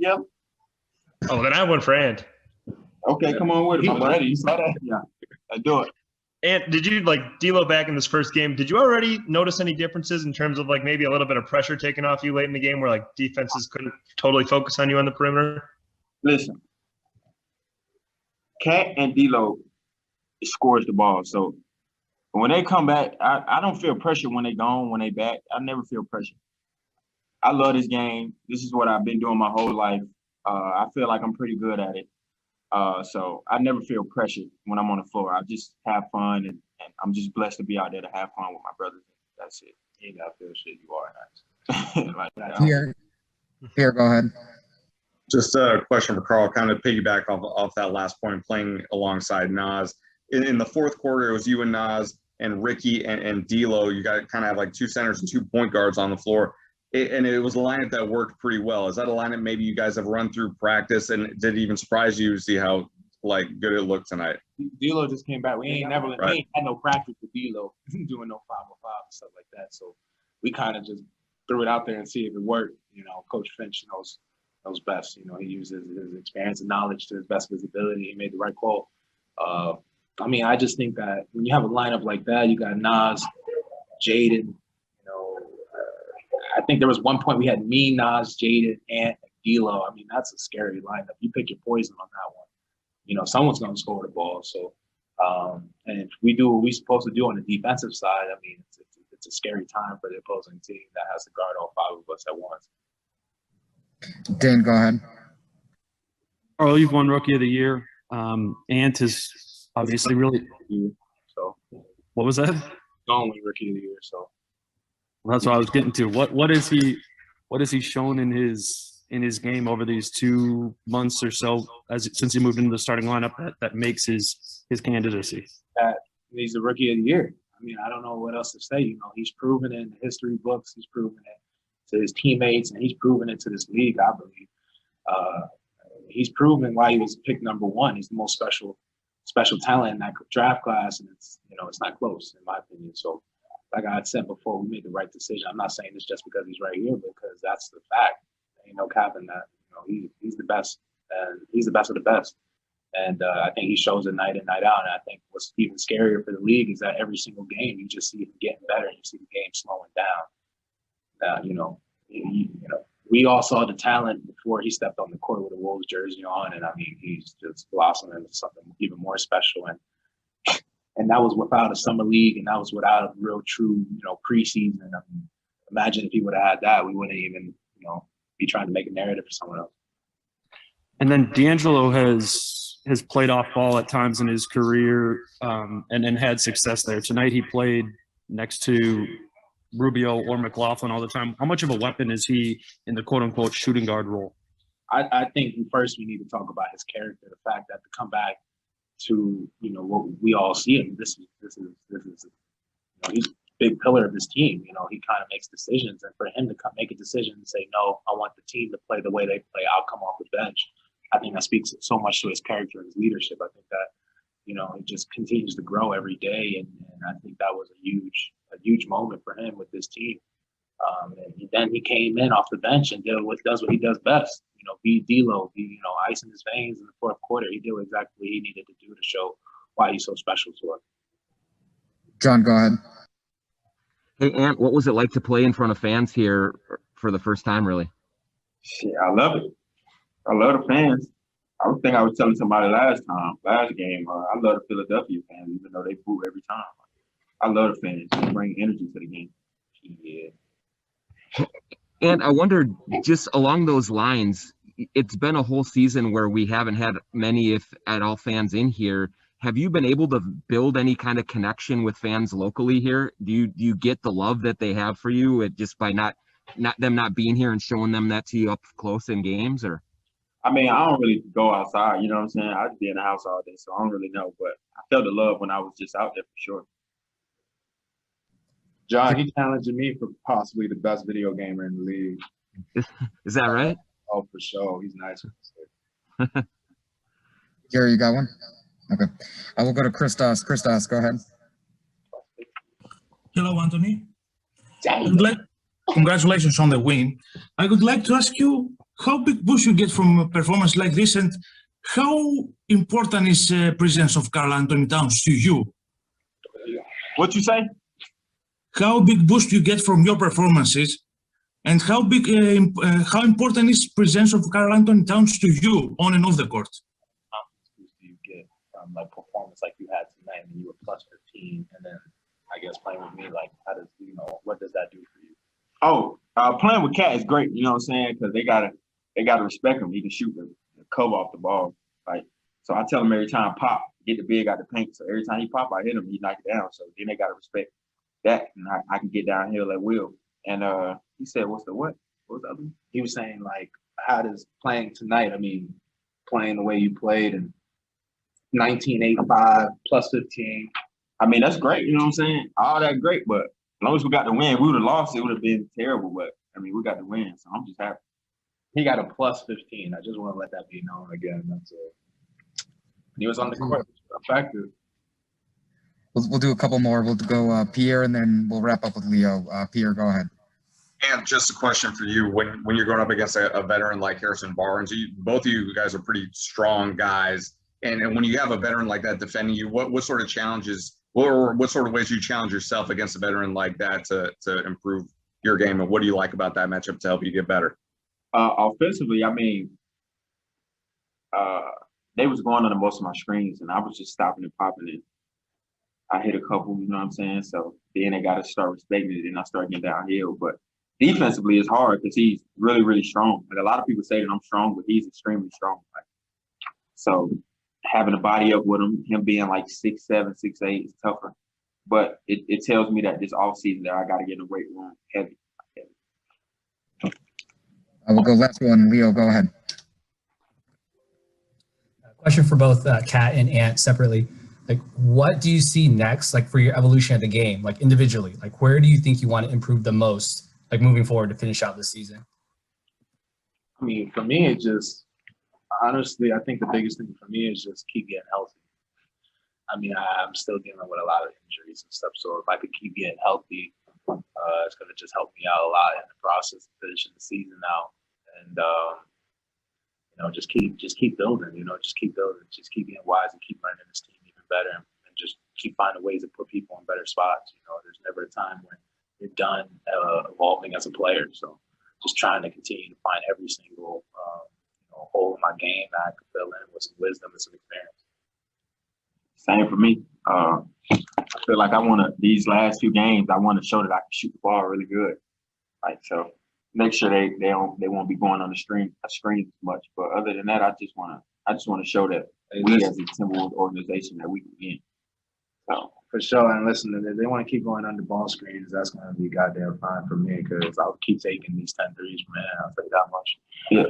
together? Oh, then I have one for Ant. Okay, come on with it. I'm ready. You saw that? Yeah, let's do it. And did you, like, D'Lo back in this first game, did you already notice any differences in terms of, like, maybe a little bit of pressure taken off you late in the game where, like, defenses couldn't totally focus on you on the perimeter? Listen, Cat and D'Lo scores the ball. So when they come back, I don't feel pressure when they gone, when they back. I never feel pressure. I love this game. This is what I've been doing my whole life. I feel like I'm pretty good at it. So I never feel pressure when I'm on the floor. I just have fun, and I'm just blessed to be out there to have fun with my brothers. That's it. You ain't gotta feel shit. You are nice. Like, Here, go ahead. Just a question for Carl, kind of piggyback off that last point, playing alongside Nas. In the fourth quarter, it was you and Nas and Ricky and D'Lo. You got kind of have like two centers and 2 point guards on the floor. And it was a lineup that worked pretty well. Is that a lineup maybe you guys have run through practice, and did it even surprise you to see how like good it looked tonight? D'Lo just came back. We ain't had no practice with D'Lo doing no 5-on-5 and stuff like that. So we kind of just threw it out there and see if it worked. You know, Coach Finch knows best. You know, he uses his experience and knowledge to his best visibility. He made the right call. I mean, I just think that when you have a lineup like that, you got Nas, Jaden. I think there was one point we had me, Nas, Jaden, Ant, and D'Lo. I mean, that's a scary lineup. You pick your poison on that one. You know, someone's going to score the ball. So, and if we do what we're supposed to do on the defensive side, I mean, it's a scary time for the opposing team that has to guard all 5 of us at once. Dan, go ahead. Carl, you've won Rookie of the Year. Ant is obviously really. So, what was that? Going win Rookie of the Year. So. Well, that's what I was getting to. What has he shown in his game over these 2 months or so since he moved into the starting lineup that makes his candidacy? That he's the Rookie of the Year. I mean, I don't know what else to say. You know, he's proven it in the history books. He's proven it to his teammates, and he's proven it to this league, I believe. He's proven why he was picked number 1. He's the most special talent in that draft class, and it's not close in my opinion. So. Like I had said before, we made the right decision. I'm not saying this just because he's right here, because that's the fact. Ain't no capping that. You know, he's the best, and he's the best of the best. And I think he shows it night in, night out. And I think what's even scarier for the league is that every single game you just see him getting better, and you see the game slowing down. We all saw the talent before he stepped on the court with a Wolves jersey on, and I mean, he's just blossoming into something even more special. And that was without a summer league, and that was without a real true, preseason. I mean, imagine if he would have had that, we wouldn't even, be trying to make a narrative for someone else. And then D'Angelo has played off ball at times in his career, and had success there. Tonight he played next to Rubio or McLaughlin all the time. How much of a weapon is he in the quote unquote shooting guard role? I think first we need to talk about his character, the fact that to come back to what we all see him. This is he's a big pillar of this team. He kind of makes decisions, and for him to make a decision and say, no, I want the team to play the way they play, I'll come off the bench. I think that speaks so much to his character and his leadership. I think that he just continues to grow every day, and I think that was a huge moment for him with this team. And then he came in off the bench and does what he does best. Be D'Lo, ice in his veins in the fourth quarter. He did exactly what he needed to do to show why he's so special to us. John, go ahead. Hey, Ant, what was it like to play in front of fans here for the first time, really? Shit, I love it. I love the fans. I think I was telling somebody last game, I love the Philadelphia fans, even though they boo every time. I love the fans. They bring energy to the game. Yeah. And I wondered, just along those lines, it's been a whole season where we haven't had many, if at all, fans in here. Have you been able to build any kind of connection with fans locally here? Do you get the love that they have for you just by not being here and showing them that to you up close in games? Or I mean, I don't really go outside, you know what I'm saying? I just be in the house all day, so I don't really know. But I felt the love when I was just out there for sure. John, he challenging me for possibly the best video gamer in the league. Is that right? Oh, for sure. He's nice. Gary, you got one? Okay. I will go to Christos. Christos, go ahead. Hello, Anthony. Congratulations on the win. I would like to ask you, how big boost you get from a performance like this, and how important is the presence of Karl Anthony Towns to you? What you say? How big boost you get from your performances, and how important is presence of Karl Anthony Towns to you on and off the court? How much boost do you get from like performance like you had tonight, and you were plus 15, and then I guess playing with me, like how does what does that do for you? Oh, playing with Cat is great. You know what I'm saying? Because they gotta respect him. He can shoot the cover off the ball. Like, so I tell him every time pop, get the big out the paint. So every time he pop, I hit him, he knock it down. So then they gotta respect that, and I can get downhill at will. And he said, "What's the what? What was the other one?" He was saying like, how does playing tonight? I mean, playing the way you played and 19-8-5 plus 15. I mean, that's great. You know what I'm saying? All that great, but as long as we got the win, we would have lost. It would have been terrible, but I mean, we got the win, so I'm just happy. He got a plus 15. I just want to let that be known again. That's it. He was on the court, effective. We'll do a couple more. We'll go Pierre, and then we'll wrap up with Leo. Pierre, go ahead. And just a question for you: when you're going up against a veteran like Harrison Barnes, both of you guys are pretty strong guys, and when you have a veteran like that defending you, what sort of challenges, or what sort of ways do you challenge yourself against a veteran like that to improve your game, and what do you like about that matchup to help you get better? Offensively, I mean, they was going under most of my screens, and I was just stopping and popping it. I hit a couple, you know what I'm saying? So then they got to start respecting it, and I start getting downhill. But defensively, it's hard because he's really, really strong. Like, a lot of people say that I'm strong, but he's extremely strong. Like, so having a body up with him being like 6'7", 6'8" is tougher. But it tells me that this offseason that I got to get in the weight room heavy. We'll go last one. Leo, go ahead. Question for both Kat and Ant separately. Like, what do you see next, like, for your evolution of the game, like, individually? Like, where do you think you want to improve the most, like, moving forward to finish out this season? I mean, for me, it just, honestly, I think the biggest thing for me is just keep getting healthy. I mean, I'm still dealing with a lot of injuries and stuff, so if I could keep getting healthy, it's going to just help me out a lot in the process of finishing the season out. And, just keep building, just keep building, just keep being wise and keep running this team even better, and just keep finding ways to put people in better spots. There's never a time when you're done evolving as a player. So just trying to continue to find every single hole in my game that I can fill in with some wisdom and some experience. Same for me. I feel like these last few games, I want to show that I can shoot the ball really good. Like, so make sure they won't be going on the screen as much. But other than that, I just want to show that we as a Timberwolves organization that we can win. So for sure, and listen, if they want to keep going under ball screens, that's going to be goddamn fine for me because I'll keep taking these 10 threes from there. I'll tell you that much. Yeah.